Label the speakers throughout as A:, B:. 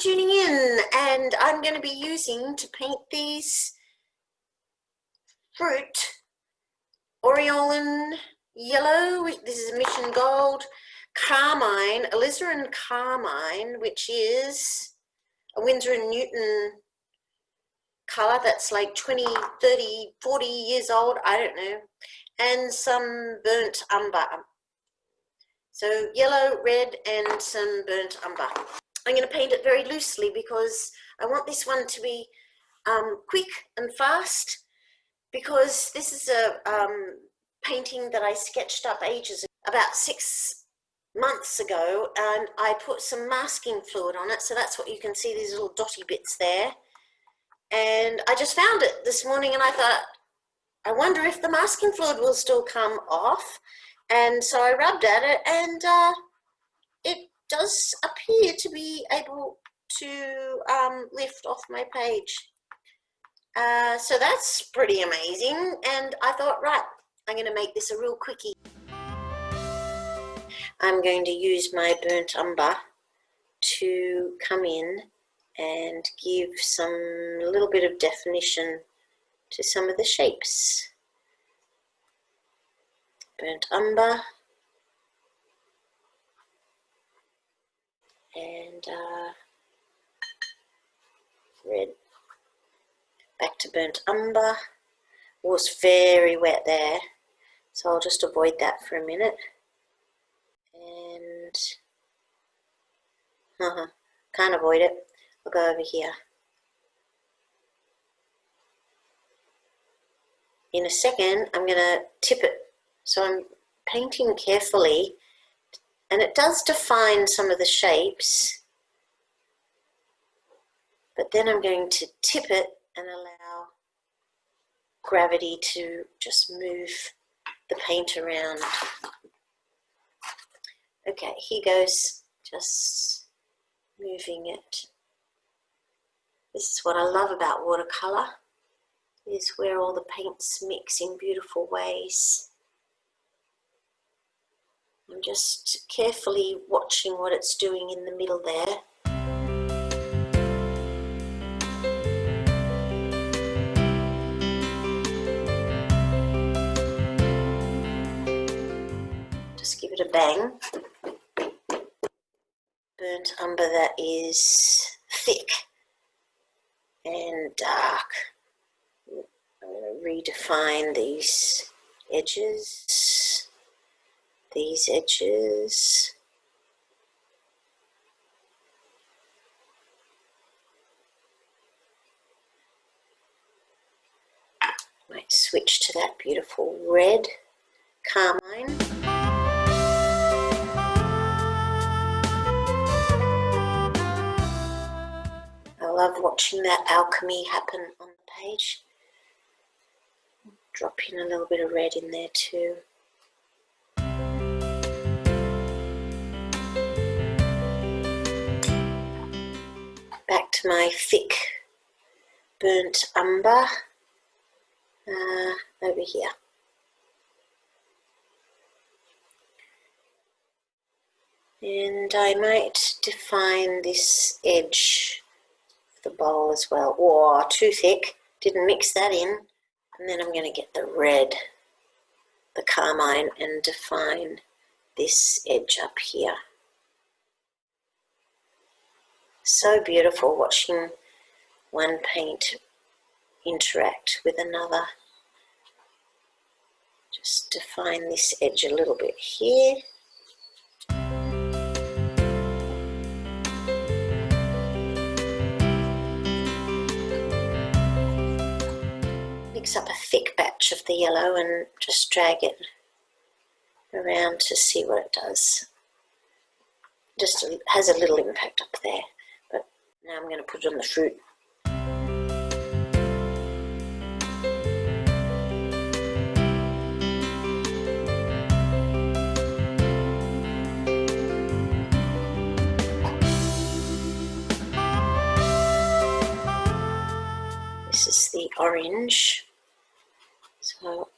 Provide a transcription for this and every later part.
A: tuning in, and I'm going to be using to paint these fruit aureolin yellow. This is Mission Gold, carmine, alizarin carmine, which is a Winsor & Newton colour that's like 20, 30, 40 years old, I don't know, and some burnt umber. So yellow, red, and some burnt umber. I'm going to paint it very loosely because I want this one to be quick and fast, because this is a painting that I sketched up about 6 months ago, and I put some masking fluid on it, so that's what you can see, these little dotty bits there. And I just found it this morning and I thought, I wonder if the masking fluid will still come off. And so I rubbed at it, and it does appear to be able to lift off my page. So that's pretty amazing, and I thought, right, I'm going to make this a real quickie. I'm going to use my burnt umber to come in and give some little bit of definition to some of the shapes. Burnt umber and red. Back to burnt umber. It was very wet there, so I'll just avoid that for a minute. And can't avoid it. I'll go over here. In a second, I'm going to tip it. So I'm painting carefully, and it does define some of the shapes, but then I'm going to tip it and allow gravity to just move the paint around. Okay, here goes, just moving it. This is what I love about watercolour, is where all the paints mix in beautiful ways. I'm just carefully watching what it's doing in the middle there. Just give it a bang. Burnt umber that is thick and dark. I'm going to redefine these edges. These edges. Might switch to that beautiful red, carmine. I love watching that alchemy happen on the page. Drop in a little bit of red in there too. Back to my thick burnt umber over here. And I might define this edge of the bowl as well. Oh, too thick, didn't mix that in. And then I'm going to get the red, the carmine, and define this edge up here. So beautiful watching one paint interact with another. Just define this edge a little bit here. Mix up a thick batch of the yellow and just drag it around to see what it does. Just has a little impact up there. But now I'm going to put it on the fruit. This is the orange, so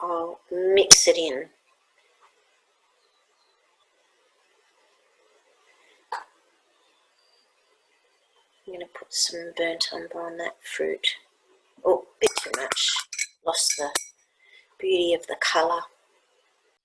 A: I'll mix it in. I'm going to put some burnt umber on that fruit. Oh, a bit too much. Lost the beauty of the colour.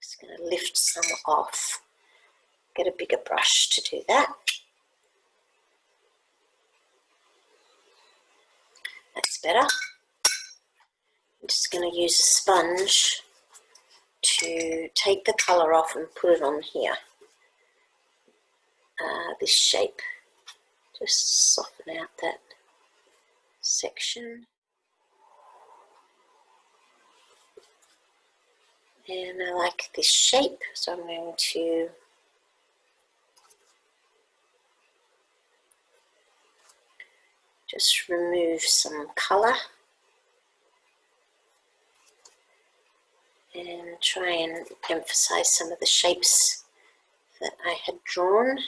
A: Just going to lift some off. Get a bigger brush to do that. That's better. I'm just going to use a sponge to take the colour off and put it on here. This shape. Just soften out that section. And I like this shape, so I'm going to just remove some colour and try and emphasize some of the shapes that I had drawn.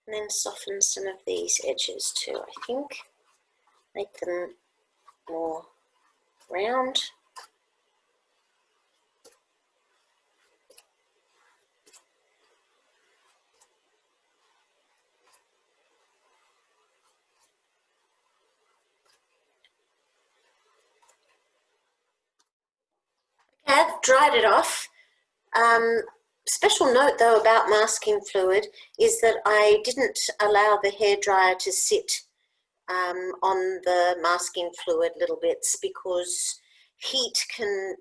A: And then soften some of these edges too, I think. Make them more round. Okay, I've dried it off. Special note though about masking fluid is that I didn't allow the hairdryer to sit on the masking fluid little bits, because heat can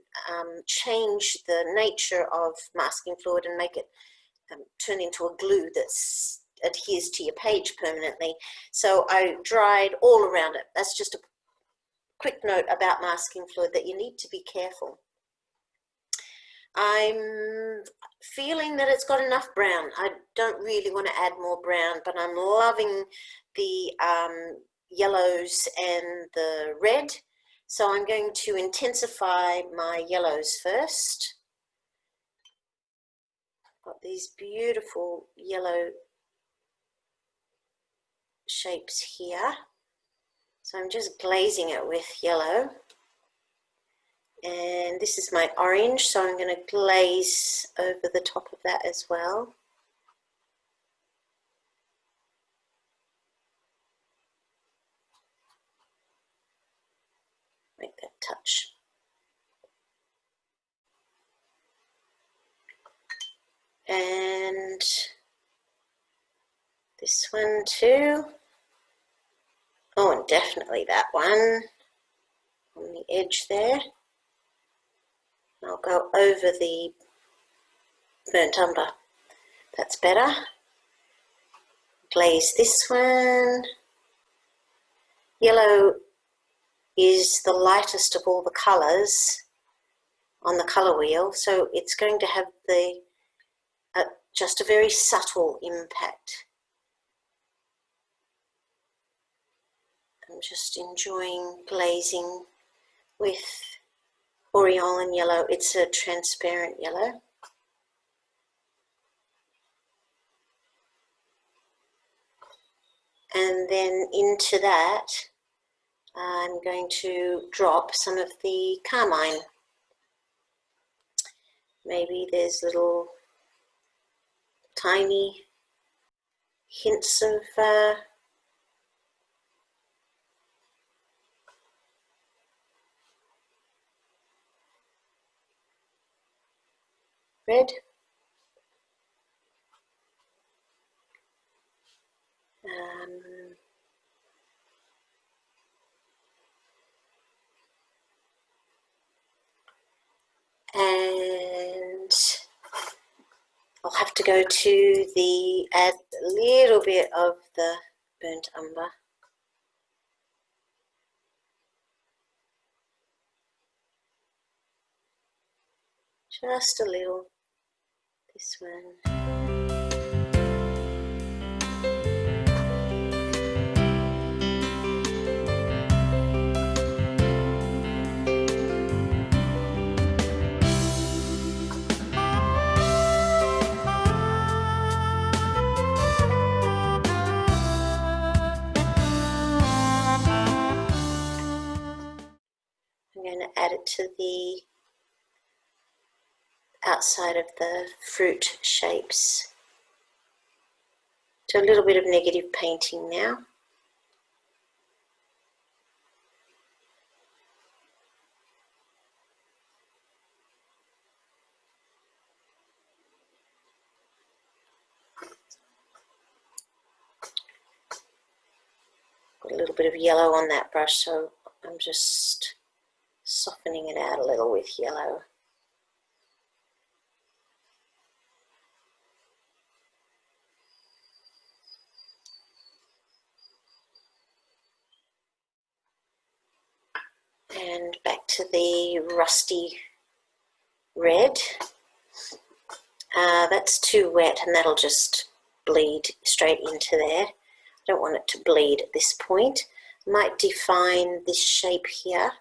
A: change the nature of masking fluid and make it turn into a glue that adheres to your page permanently. So I dried all around it. That's just a quick note about masking fluid, that you need to be careful. I'm feeling that it's got enough brown. I don't really want to add more brown, but I'm loving the yellows and the red. So I'm going to intensify my yellows first. Got these beautiful yellow shapes here. So I'm just glazing it with yellow. And this is my orange, so I'm going to glaze over the top of that as well. Make that touch. And this one too. Oh, and definitely that one on the edge there. I'll go over the burnt umber. That's better. Glaze this one. Yellow is the lightest of all the colours on the colour wheel, so it's going to have the just a very subtle impact. I'm just enjoying glazing with Aureolin yellow. It's a transparent yellow. And then into that, I'm going to drop some of the carmine. Maybe there's little tiny hints of red. And I'll have to go to the add a little bit of the burnt umber. Just a little, this one. I'm going to add it to the outside of the fruit shapes. Do a little bit of negative painting now. Got a little bit of yellow on that brush, so I'm just softening it out a little with yellow. And back to the rusty red. That's too wet and that'll just bleed straight into there. I don't want it to bleed at this point. I might define this shape here.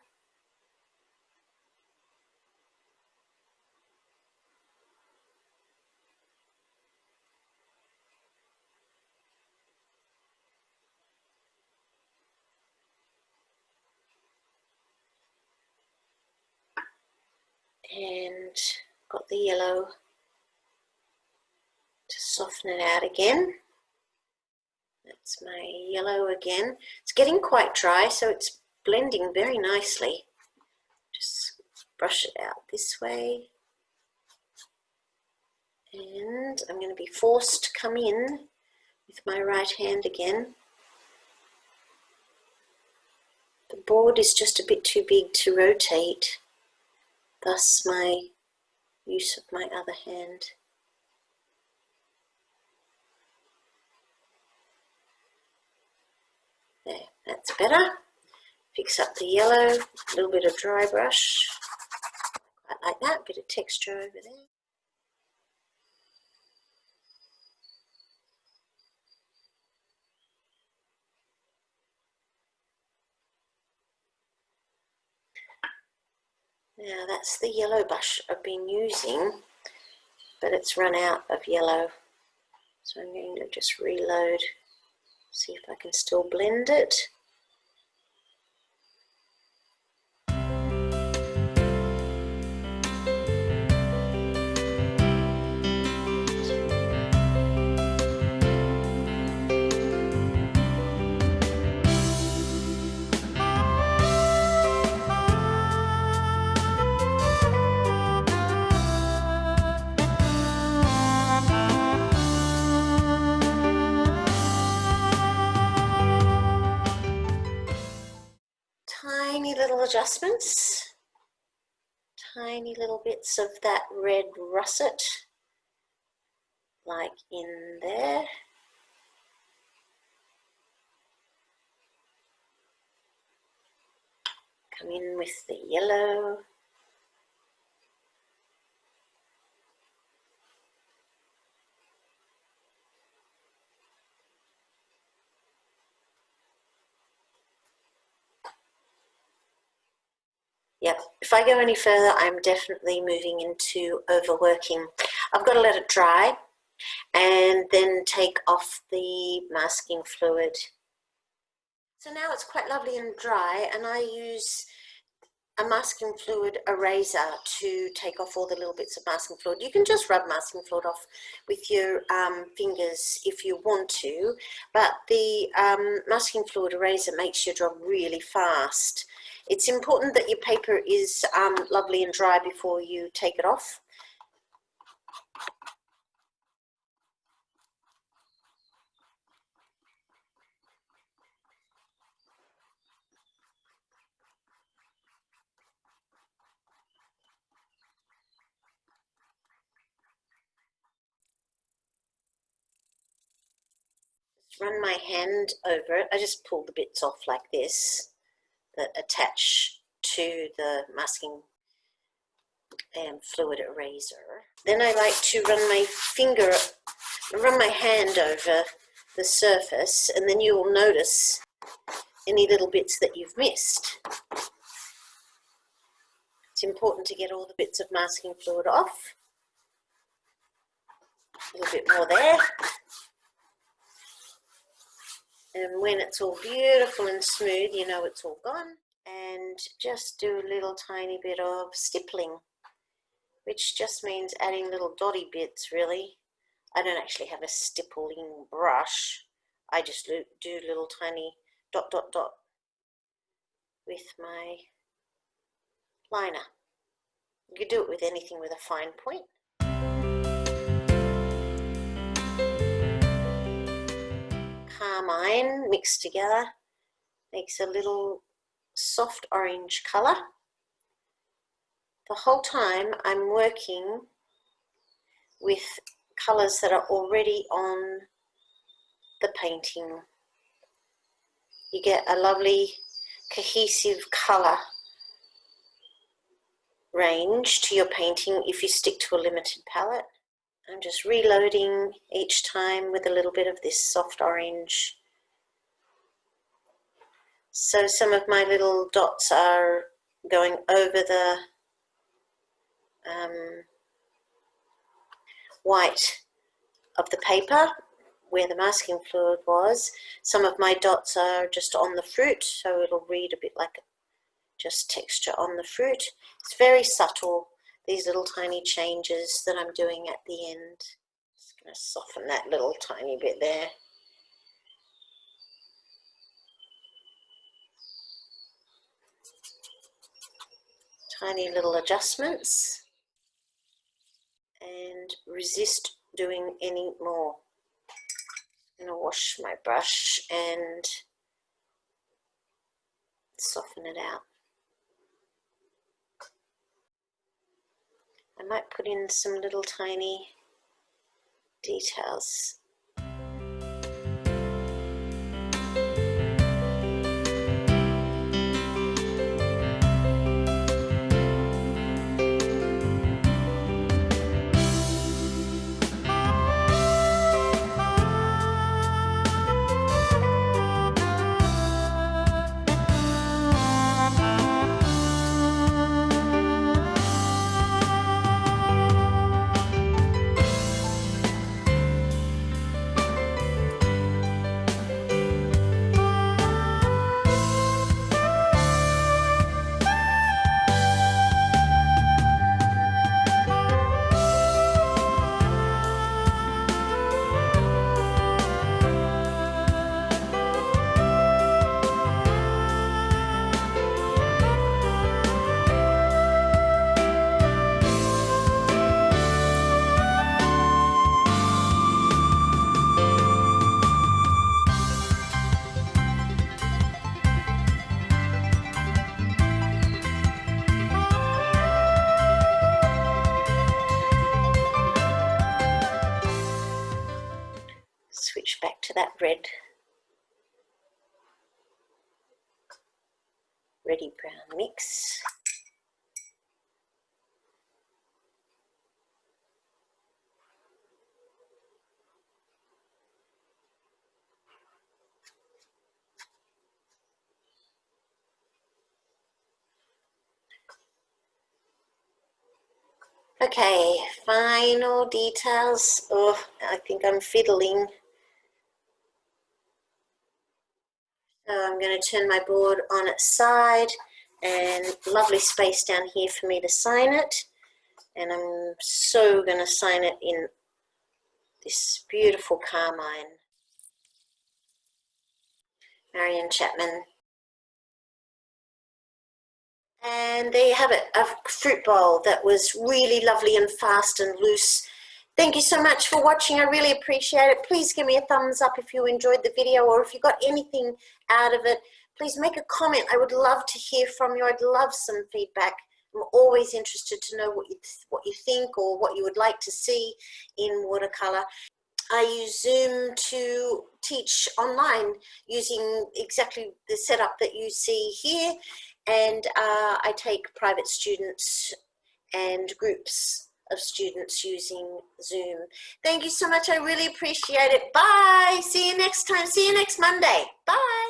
A: And got the yellow to soften it out again. That's my yellow again. It's getting quite dry, so it's blending very nicely. Just brush it out this way. And I'm going to be forced to come in with my right hand again. The board is just a bit too big to rotate, thus my use of my other hand. There, that's better. Fix up the yellow, a little bit of dry brush, quite like that, bit of texture over there. Now that's the yellow brush I've been using, but it's run out of yellow. So I'm going to just reload, see if I can still blend it. Tiny little adjustments, tiny little bits of that red russet, like in there. Come in with the yellow. Yep, if I go any further, I'm definitely moving into overworking. I've got to let it dry and then take off the masking fluid. So now it's quite lovely and dry, and I use a masking fluid eraser to take off all the little bits of masking fluid. You can just rub masking fluid off with your fingers if you want to, but the masking fluid eraser makes your job really fast. It's important that your paper is lovely and dry before you take it off. Run my hand over it. I just pull the bits off like this that attach to the masking fluid eraser. Then I like to run my hand over the surface, and then you will notice any little bits that you've missed. It's important to get all the bits of masking fluid off. A little bit more there. And when it's all beautiful and smooth, you know it's all gone. and just do a little tiny bit of stippling, which just means adding little dotty bits really. I don't actually have a stippling brush. I just do little tiny dot, dot, dot with my liner. You could do it with anything with a fine point. Carmine mixed together makes a little soft orange colour. The whole time I'm working with colours that are already on the painting. You get a lovely cohesive colour range to your painting if you stick to a limited palette. I'm just reloading each time with a little bit of this soft orange. So some of my little dots are going over the white of the paper where the masking fluid was. Some of my dots are just on the fruit, so it'll read a bit like just texture on the fruit. It's very subtle, these little tiny changes that I'm doing at the end. Just going to soften that little tiny bit there. Tiny little adjustments, and resist doing any more. I'm going to wash my brush and soften it out. I might put in some little tiny details. Switch back to that reddy brown mix. Okay, final details. Oh, I think I'm fiddling. So I'm going to turn my board on its side, and lovely space down here for me to sign it. And I'm so going to sign it in this beautiful carmine. Marion Chapman. And there you have it, a fruit bowl that was really lovely and fast and loose. Thank you so much for watching. I really appreciate it. Please give me a thumbs up if you enjoyed the video, or if you got anything out of it. Please make a comment. I would love to hear from you. I'd love some feedback. I'm always interested to know what you think, or what you would like to see in watercolor. I use Zoom to teach online using exactly the setup that you see here, and I take private students and groups of students using Zoom. Thank you so much. I really appreciate it. Bye. See you next time. See you next Monday. Bye.